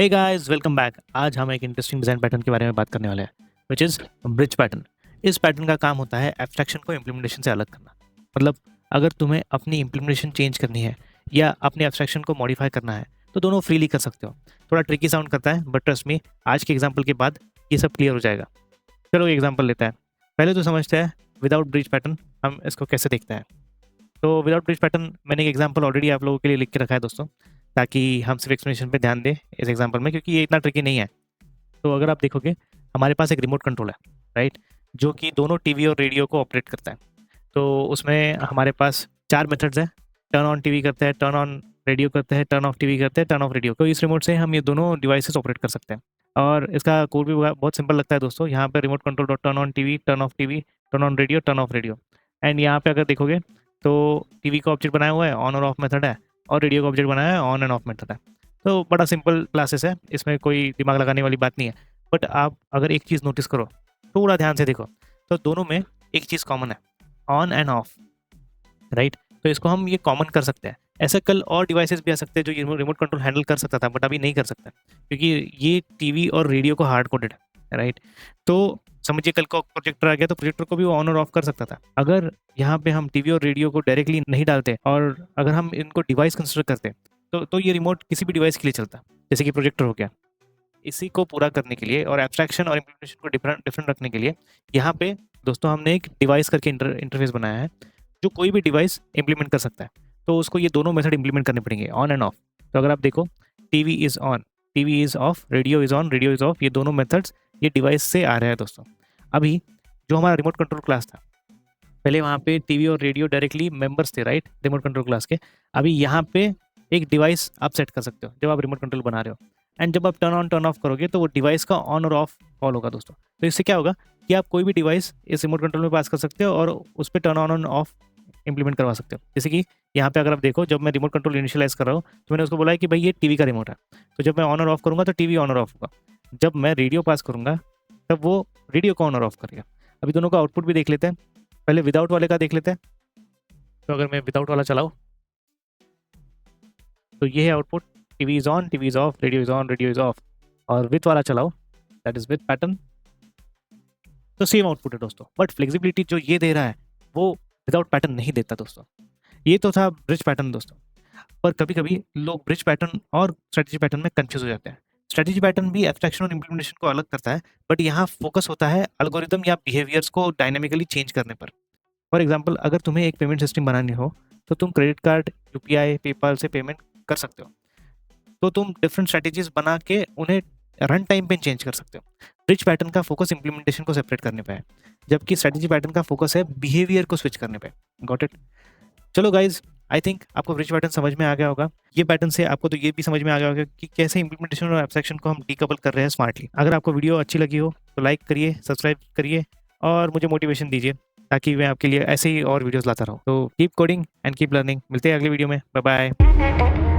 Hey guys, welcome back. आज हम एक इंटरेस्टिंग डिज़ाइन पैटर्न के बारे में बात करने वाले हैं, विच इज़ ब्रिज पैटर्न। इस पैटर्न का काम होता है एब्स्ट्रैक्शन को इम्प्लीमेंटेशन से अलग करना। मतलब अगर तुम्हें अपनी इम्प्लीमेंटेशन चेंज करनी है या अपने एब्स्ट्रैक्शन को मॉडिफाई करना है तो दोनों फ्रीली कर सकते हो। थोड़ा ट्रिकी साउंड करता है बट ट्रस्ट मी, आज के एग्जाम्पल के बाद ये सब क्लियर हो जाएगा। चलो एग्जाम्पल लेते हैं। पहले तो समझते हैं विदाउट ब्रिज पैटर्न हम इसको कैसे देखते हैं। तो विदाउट ब्रिज पैटर्न मैंने एक एग्जाम्पल ऑलरेडी आप लोगों के लिए लिख के रखा है दोस्तों, ताकि हम सिर्फ एक्सप्लेनेशन पे ध्यान दें इस एग्जाम्पल में, क्योंकि ये इतना ट्रिकी नहीं है। तो अगर आप देखोगे हमारे पास एक रिमोट कंट्रोल है, राइट, जो कि दोनों टीवी और रेडियो को ऑपरेट करता है। तो उसमें हमारे पास 4 मेथड्स हैं। टर्न ऑन टीवी करते हैं, टर्न ऑन रेडियो करते हैं, टर्न ऑफ टीवी करते हैं, टर्न ऑफ रेडियो। तो इस रिमोट से हम ये दोनों डिवाइसेस ऑपरेट कर सकते हैं। और इसका कोड भी बहुत सिंपल लगता है दोस्तों। यहाँ पे remote control dot turn on TV, turn off TV, turn on radio, turn off radio. And यहाँ पे अगर देखोगे तो टीवी का ऑब्जेक्ट बनाया हुआ है, ऑन और ऑफ मेथड है, और रेडियो का ऑब्जेक्ट बनाया है, ऑन एंड ऑफ मेथड है। तो बड़ा सिंपल क्लासेस है, इसमें कोई दिमाग लगाने वाली बात नहीं है। बट आप अगर एक चीज़ नोटिस करो, थोड़ा ध्यान से देखो, तो दोनों में एक चीज़ कॉमन है, ऑन एंड ऑफ, राइट। तो इसको हम ये कॉमन कर सकते हैं। ऐसे कल और डिवाइसेस भी आ सकते हैं जो ये रिमोट कंट्रोल हैंडल कर सकता था, बट अभी नहीं कर सकता, क्योंकि ये टीवी और रेडियो को हार्ड कोडेड है, राइट। तो समझिए कल को प्रोजेक्टर आ गया तो प्रोजेक्टर को भी वो ऑन और ऑफ कर सकता था। अगर यहाँ पे हम टीवी और रेडियो को डायरेक्टली नहीं डालते और अगर हम इनको डिवाइस कंसिडर करते तो ये रिमोट किसी भी डिवाइस के लिए चलता, जैसे कि प्रोजेक्टर हो गया। इसी को पूरा करने के लिए और एब्स्ट्रैक्शन और इम्प्लीमेंटेशन को डिफरेंट रखने के लिए यहाँ पे दोस्तों हमने एक डिवाइस करके इंटरफेस बनाया है, जो कोई भी डिवाइस इम्प्लीमेंट कर सकता है। तो उसको ये दोनों मेथड इम्प्लीमेंट करने पड़ेंगे, ऑन एंड ऑफ। तो अगर आप देखो, TV is on, TV is of, radio is on, radio is of, ये दोनों मेथड्स ये डिवाइस से आ रहे हैं दोस्तों। अभी जो हमारा रिमोट कंट्रोल क्लास था, पहले वहाँ पे टीवी और रेडियो डायरेक्टली मेंबर्स थे, राइट, रिमोट कंट्रोल क्लास के। अभी यहाँ पे एक डिवाइस आप सेट कर सकते हो जब आप रिमोट कंट्रोल बना रहे हो। एंड जब आप टर्न ऑन टर्न ऑफ करोगे तो वो डिवाइस का ऑन और ऑफ कॉल होगा दोस्तों। तो इससे क्या होगा कि आप कोई भी डिवाइस इस रिमोट कंट्रोल में पास कर सकते हो और उस पर टर्न ऑन और ऑफ इंप्लीमेंट करवा सकते हो। जैसे कि यहाँ पे अगर आप देखो, जब मैं रिमोट कंट्रोल इनिशियलाइज कर रहा हूँ तो मैंने उसको बोला है कि भाई ये टीवी का रिमोट है, तो जब मैं ऑन और ऑफ करूँगा तो टीवी ऑन और ऑफ होगा। जब मैं रेडियो पास करूँगा तब वो रेडियो को ऑन और ऑफ करेगा। अभी दोनों का आउटपुट भी देख लेते हैं। पहले विदाउट वाले का देख लेते हैं। तो अगर मैं विदाउट वाला चलाऊँ तो ये है output, TV is on, TV is of, radio is on, radio is of. और विथ वाला चलाओ, दैट इज विथ पैटर्न, तो सेम आउटपुट है दोस्तों। बट फ्लेक्सिबिलिटी जो ये दे रहा है वो विदाउट पैटर्न नहीं देता दोस्तों। ये तो था ब्रिज पैटर्न दोस्तों। पर कभी कभी लोग ब्रिज पैटर्न और स्ट्रेटजी पैटर्न में कंफ्यूज हो जाते हैं। स्ट्रेटजी पैटर्न भी एब्स्ट्रैक्शन और इम्प्लीमेंटेशन को अलग करता है, बट यहाँ फोकस होता है एल्गोरिदम या बिहेवियर्स को डायनामिकली चेंज करने पर। फॉर एग्जाम्पल, अगर तुम्हें एक पेमेंट सिस्टम बनानी हो तो तुम क्रेडिट कार्ड, यूपीआई, पेपाल से पेमेंट कर सकते हो। तो तुम डिफरेंट स्ट्रैटेजीज बना के उन्हें रन टाइम पे चेंज कर सकते हो। ब्रिज पैटर्न का फोकस इम्प्लीमेंटेशन को सेपरेट करने पे है, जबकि स्ट्रैटेजी पैटर्न का फोकस है बिहेवियर को स्विच करने पे। Got it? चलो गाइज, आई थिंक आपको ब्रिज पैटर्न समझ में आ गया होगा। ये पैटर्न से आपको तो ये भी समझ में आ गया होगा कि कैसे इम्प्लीमेंटेशन और एब्स्ट्रैक्शन को हम डीकपल कर रहे हैं स्मार्टली। अगर आपको वीडियो अच्छी लगी हो तो लाइक करिए, सब्सक्राइब करिए और मुझे मोटिवेशन दीजिए, ताकि मैं आपके लिए ऐसे ही और वीडियोस लाता रहूँ। तो keep coding and keep learning. मिलते हैं अगले वीडियो में। Bye bye.